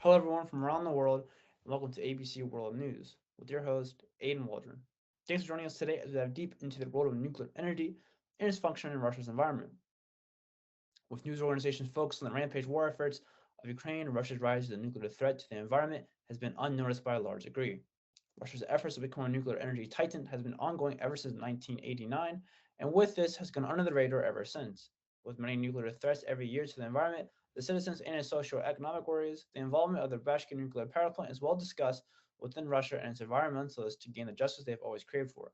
Hello, everyone from around the world, and welcome to ABC World News with your host, Aiden Waldron. Thanks for joining us today as we dive deep into the role of nuclear energy and its function in Russia's environment. With news organizations focused on the rampage war efforts of Ukraine, Russia's rise as a nuclear threat to the environment has been unnoticed by a large degree. Russia's efforts to become a nuclear energy titan has been ongoing ever since 1989, and with this has gone under the radar ever since. With many nuclear threats every year to the environment, the citizens, and its socio-economic worries, the involvement of the Bashkir Nuclear Power Plant is well discussed within Russia and its environmentalists to gain the justice they've always craved for.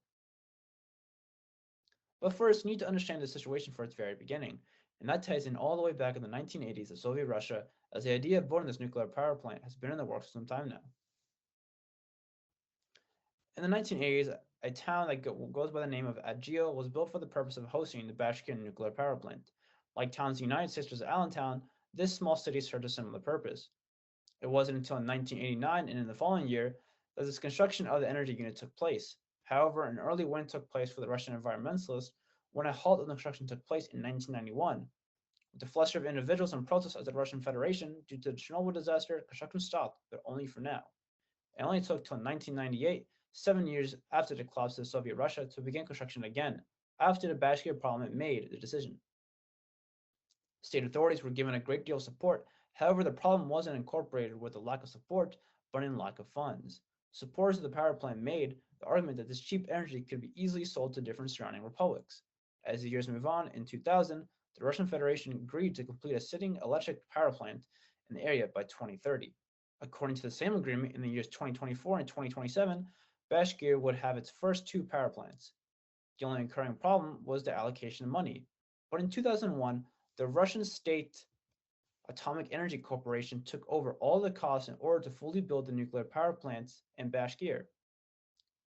But first, you need to understand the situation for its very beginning, and that ties in all the way back in the 1980s of Soviet Russia, as the idea of building this nuclear power plant has been in the works for some time now. In the 1980s, a town that goes by the name of Agio was built for the purpose of hosting the Bashkir Nuclear Power Plant. Like towns in the United States such as Allentown, this small city served a similar purpose. It wasn't until 1989 and in the following year that this construction of the energy unit took place. However, an early win took place for the Russian environmentalists when a halt of the construction took place in 1991. With the fluster of individuals and protests of the Russian Federation due to the Chernobyl disaster, construction stopped, but only for now. It only took till 1998, 7 years after the collapse of Soviet Russia, to begin construction again, after the Bashkir Parliament made the decision. State authorities were given a great deal of support. However, the problem wasn't incorporated with the lack of support, but in lack of funds. Supporters of the power plant made the argument that this cheap energy could be easily sold to different surrounding republics. As the years move on, in 2000, the Russian Federation agreed to complete a sitting electric power plant in the area by 2030. According to the same agreement, in the years 2024 and 2027, Bashkir would have its first two power plants. The only occurring problem was the allocation of money. But in 2001, the Russian State Atomic Energy Corporation took over all the costs in order to fully build the nuclear power plants in Bashkir.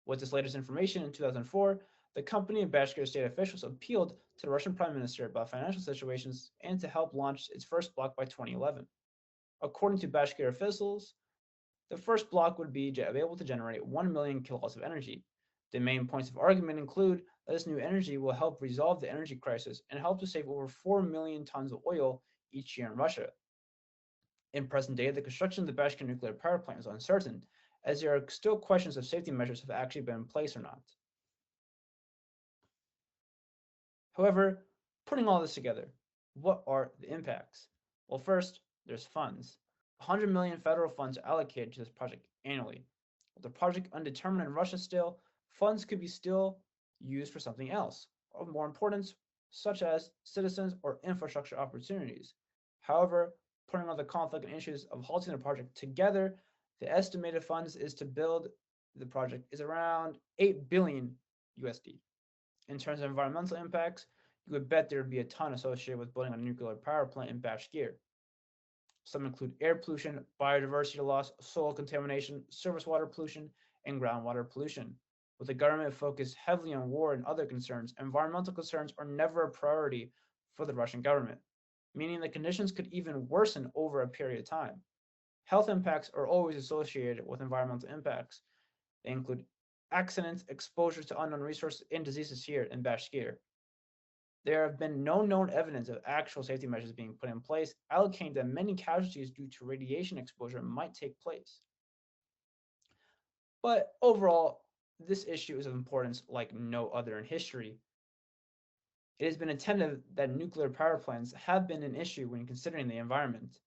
With this latest information in 2004, the company and Bashkir state officials appealed to the Russian Prime Minister about financial situations and to help launch its first block by 2011. According to Bashkir officials, the first block would be able to generate 1 million kilowatts of energy. The main points of argument include that this new energy will help resolve the energy crisis and help to save over 4 million tons of oil each year in Russia. In present day, the construction of the Bashkir nuclear power plant is uncertain, as there are still questions if safety measures have actually been in place or not. However, putting all this together, what are the impacts? Well, first, there's funds. 100 million federal funds are allocated to this project annually. With the project undetermined in Russia still, funds could be still used for something else, of more importance, such as citizens or infrastructure opportunities. However, putting all the conflict and issues of halting the project together, the estimated funds is to build the project is around 8 billion USD. In terms of environmental impacts, you would bet there would be a ton associated with building a nuclear power plant in Bashkir. Some include air pollution, biodiversity loss, soil contamination, surface water pollution, and groundwater pollution. With the government focused heavily on war and other concerns, environmental concerns are never a priority for the Russian government, meaning the conditions could even worsen over a period of time. Health impacts are always associated with environmental impacts. They include accidents, exposure to unknown resources, and diseases here in Bashkir. There have been no known evidence of actual safety measures being put in place, allocating that many casualties due to radiation exposure might take place. But overall, this issue is of importance like no other in history. It has been attended that nuclear power plants have been an issue when considering the environment.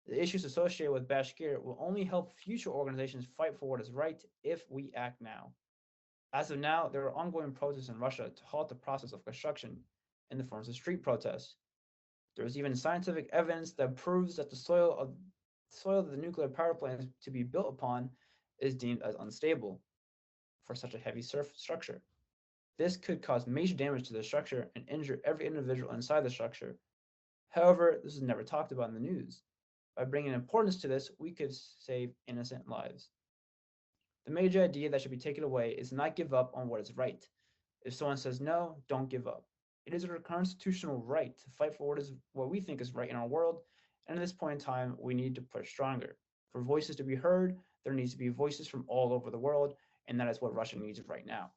The issues associated with Bashkir will only help future organizations fight for what is right if we act now. As of now, there are ongoing protests in Russia to halt the process of construction in the forms of street protests. There is even scientific evidence that proves that the soil of the nuclear power plant is to be built upon is deemed as unstable for such a heavy structure. This could cause major damage to the structure and injure every individual inside the structure. However, this is never talked about in the news. By bringing importance to this, we could save innocent lives. The major idea that should be taken away is not give up on what is right. If someone says no, don't give up. It is our constitutional right to fight for what we think is right in our world, and at this point in time, we need to push stronger. For voices to be heard, there needs to be voices from all over the world, and that is what Russia needs right now.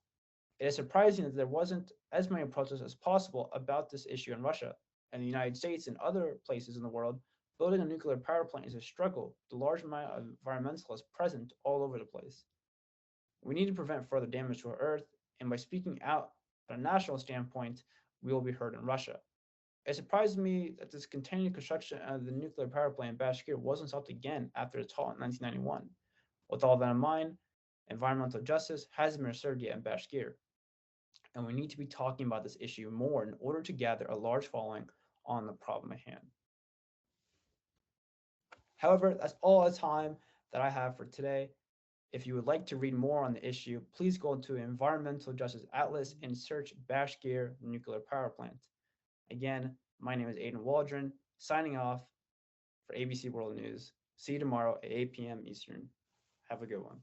It is surprising that there wasn't as many protests as possible about this issue in Russia and the United States and other places in the world Building a nuclear power plant is a struggle, with a large amount of environmentalists present all over the place. We need to prevent further damage to our Earth, and by speaking out at a national standpoint, we will be heard in Russia. It surprised me that this continued construction of the nuclear power plant in Bashkir wasn't stopped again after its halt in 1991. With all that in mind, environmental justice hasn't been served yet in Bashkir, and we need to be talking about this issue more in order to gather a large following on the problem at hand. However, that's all the time that I have for today. If you would like to read more on the issue, please go to Environmental Justice Atlas and search Bashkir Nuclear Power Plant. Again, my name is Aiden Waldron, signing off for ABC World News. See you tomorrow at 8 p.m. Eastern. Have a good one.